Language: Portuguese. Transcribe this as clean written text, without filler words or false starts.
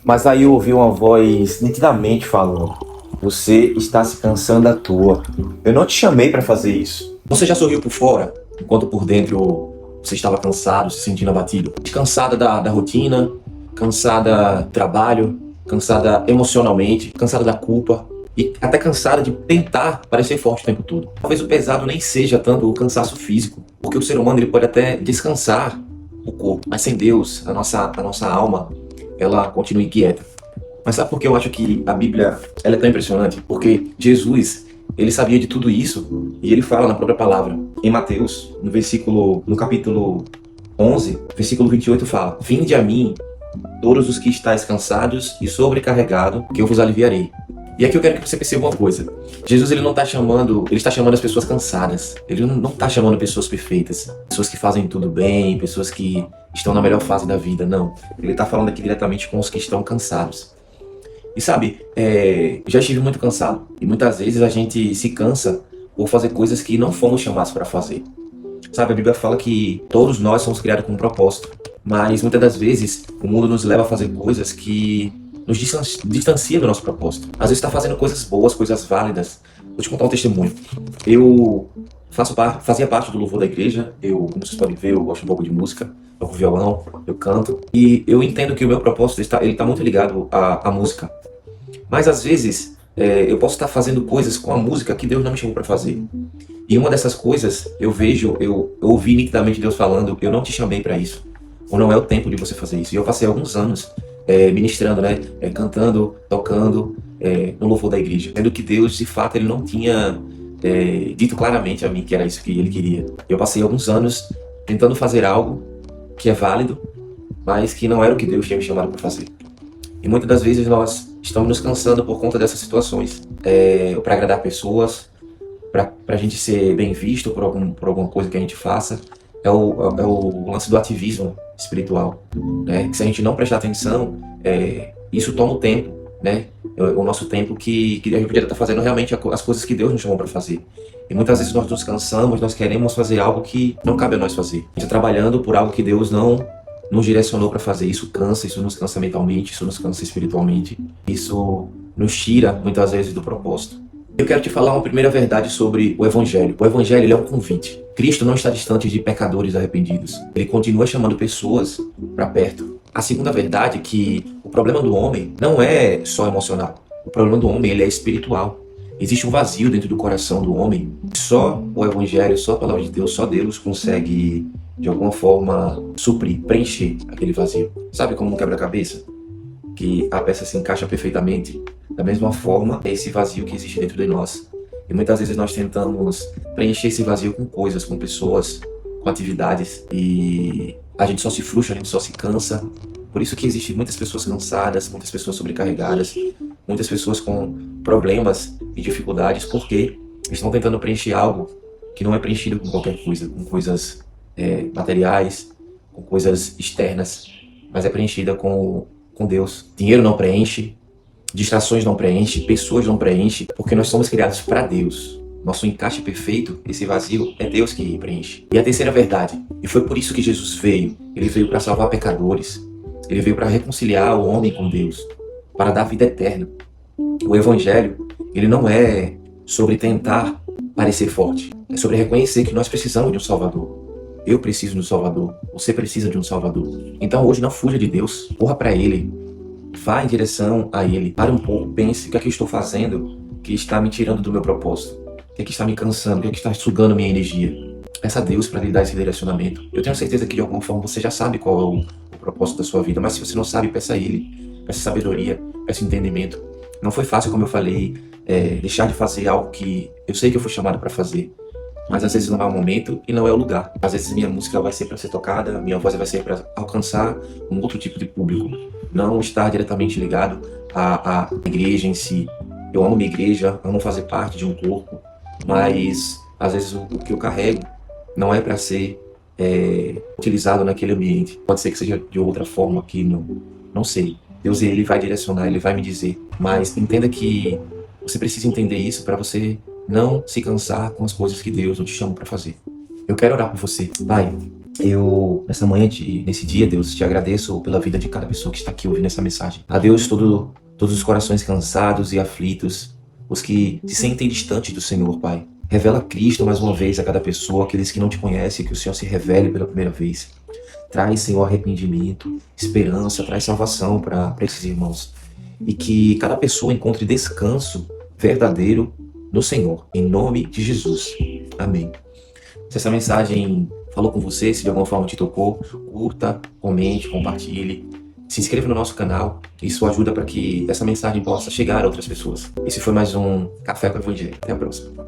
Mas aí eu ouvi uma voz nitidamente falando: você está se cansando à toa. Eu não te chamei para fazer isso. Você já sorriu por fora, enquanto por dentro você estava cansado, se sentindo abatido? Cansada da rotina, cansada do trabalho, cansada emocionalmente, cansada da culpa e até cansada de tentar parecer forte o tempo todo. Talvez o pesado nem seja tanto o cansaço físico, porque o ser humano ele pode até descansar o corpo, mas sem Deus, a nossa alma, ela continua inquieta. Mas sabe por que eu acho que a Bíblia ela é tão impressionante? Porque Jesus, ele sabia de tudo isso e ele fala na própria palavra. Em Mateus, no capítulo 11, versículo 28 fala: Vinde a mim, todos os que estáis cansados e sobrecarregados, que eu vos aliviarei. E aqui eu quero que você perceba uma coisa. Jesus ele não está chamando, ele está chamando as pessoas cansadas. Ele não está chamando pessoas perfeitas, pessoas que fazem tudo bem, pessoas que estão na melhor fase da vida, não. Ele está falando aqui diretamente com os que estão cansados. E sabe, já estive muito cansado. E muitas vezes a gente se cansa por fazer coisas que não fomos chamados para fazer. Sabe, a Bíblia fala que todos nós somos criados com um propósito. Mas muitas das vezes o mundo nos leva a fazer coisas que nos distanciam do nosso propósito. Às vezes está fazendo coisas boas, coisas válidas. Vou te contar um testemunho. Eu fazia parte do louvor da igreja. Como vocês podem ver, eu gosto um pouco de música. Toco violão, eu canto. E eu entendo que o meu propósito ele tá muito ligado à música. Mas às vezes eu posso estar fazendo coisas com a música que Deus não me chamou para fazer. E uma dessas coisas eu ouvi nitidamente Deus falando: eu não te chamei para isso. Ou não é o tempo de você fazer isso. E eu passei alguns anos ministrando, né? Cantando, tocando no louvor da igreja. Sendo que Deus, de fato, ele não tinha dito claramente a mim que era isso que ele queria. Eu passei alguns anos tentando fazer algo que é válido, mas que não era o que Deus tinha me chamado para fazer. E muitas das vezes nós estamos nos cansando por conta dessas situações. Para agradar pessoas, para a gente ser bem visto por alguma coisa que a gente faça. É o lance do ativismo espiritual, né? Que se a gente não prestar atenção, isso toma o tempo, né? O nosso tempo que a gente poderia estar fazendo realmente as coisas que Deus nos chamou para fazer. E muitas vezes nós nos cansamos, nós queremos fazer algo que não cabe a nós fazer. A gente está trabalhando por algo que Deus não nos direcionou para fazer. Isso cansa, isso nos cansa mentalmente, isso nos cansa espiritualmente. Isso nos tira muitas vezes do propósito. Eu quero te falar uma primeira verdade sobre o Evangelho. O Evangelho ele é um convite. Cristo não está distante de pecadores arrependidos. Ele continua chamando pessoas para perto. A segunda verdade é que o problema do homem não é só emocional. O problema do homem ele é espiritual. Existe um vazio dentro do coração do homem. Só o Evangelho, só a palavra de Deus, só Deus consegue, de alguma forma, suprir, preencher aquele vazio. Sabe como um quebra-cabeça? Que a peça se encaixa perfeitamente. Da mesma forma, é esse vazio que existe dentro de nós. E muitas vezes nós tentamos preencher esse vazio com coisas, com pessoas, com atividades. E a gente só se frustra, a gente só se cansa. Por isso que existem muitas pessoas cansadas, muitas pessoas sobrecarregadas, muitas pessoas com problemas e dificuldades, porque estão tentando preencher algo que não é preenchido com qualquer coisa, com coisas materiais, com coisas externas, mas é preenchida com Deus. Dinheiro não preenche, distrações não preenchem, pessoas não preenchem, porque nós somos criados para Deus. Nosso encaixe perfeito, esse vazio, é Deus que preenche. E a terceira verdade, e foi por isso que Jesus veio. Ele veio para salvar pecadores. Ele veio para reconciliar o homem com Deus, para dar vida eterna. O Evangelho, ele não é sobre tentar parecer forte. É sobre reconhecer que nós precisamos de um Salvador. Eu preciso de um Salvador. Você precisa de um Salvador. Então hoje não fuja de Deus. Corra para Ele. Vá em direção a Ele. Pare um pouco. Pense o que é que eu estou fazendo que está me tirando do meu propósito. O que é que está me cansando. O que é que está sugando minha energia. Peça a Deus para lhe dar esse direcionamento. Eu tenho certeza que de alguma forma você já sabe qual é o propósito da sua vida. Mas se você não sabe, peça a Ele. Peça sabedoria. Peça entendimento. Não foi fácil, como eu falei, deixar de fazer algo que eu sei que eu fui chamado para fazer. Mas às vezes não é o momento e não é o lugar. Às vezes minha música vai ser para ser tocada, minha voz vai ser para alcançar um outro tipo de público. Não estar diretamente ligado à igreja em si. Eu amo minha igreja, amo fazer parte de um corpo, mas às vezes o que eu carrego não é para ser utilizado naquele ambiente. Pode ser que seja de outra forma que não sei. Deus ele vai direcionar, ele vai me dizer. Mas entenda que você precisa entender isso para você não se cansar com as coisas que Deus não te chama para fazer. Eu quero orar por você. Pai, Nessa manhã, nesse dia, Deus, te agradeço pela vida de cada pessoa que está aqui ouvindo essa mensagem. A Deus, todos os corações cansados e aflitos, os que se sentem distantes do Senhor, Pai. Revela Cristo mais uma vez a cada pessoa, aqueles que não te conhecem, que o Senhor se revele pela primeira vez. Traz, Senhor, arrependimento, esperança, traz salvação para esses irmãos. E que cada pessoa encontre descanso verdadeiro no Senhor, em nome de Jesus. Amém. Se essa mensagem falou com você, se de alguma forma te tocou, curta, comente, compartilhe. Se inscreva no nosso canal, isso ajuda para que essa mensagem possa chegar a outras pessoas. Esse foi mais um Café com o Evangelho. Até a próxima.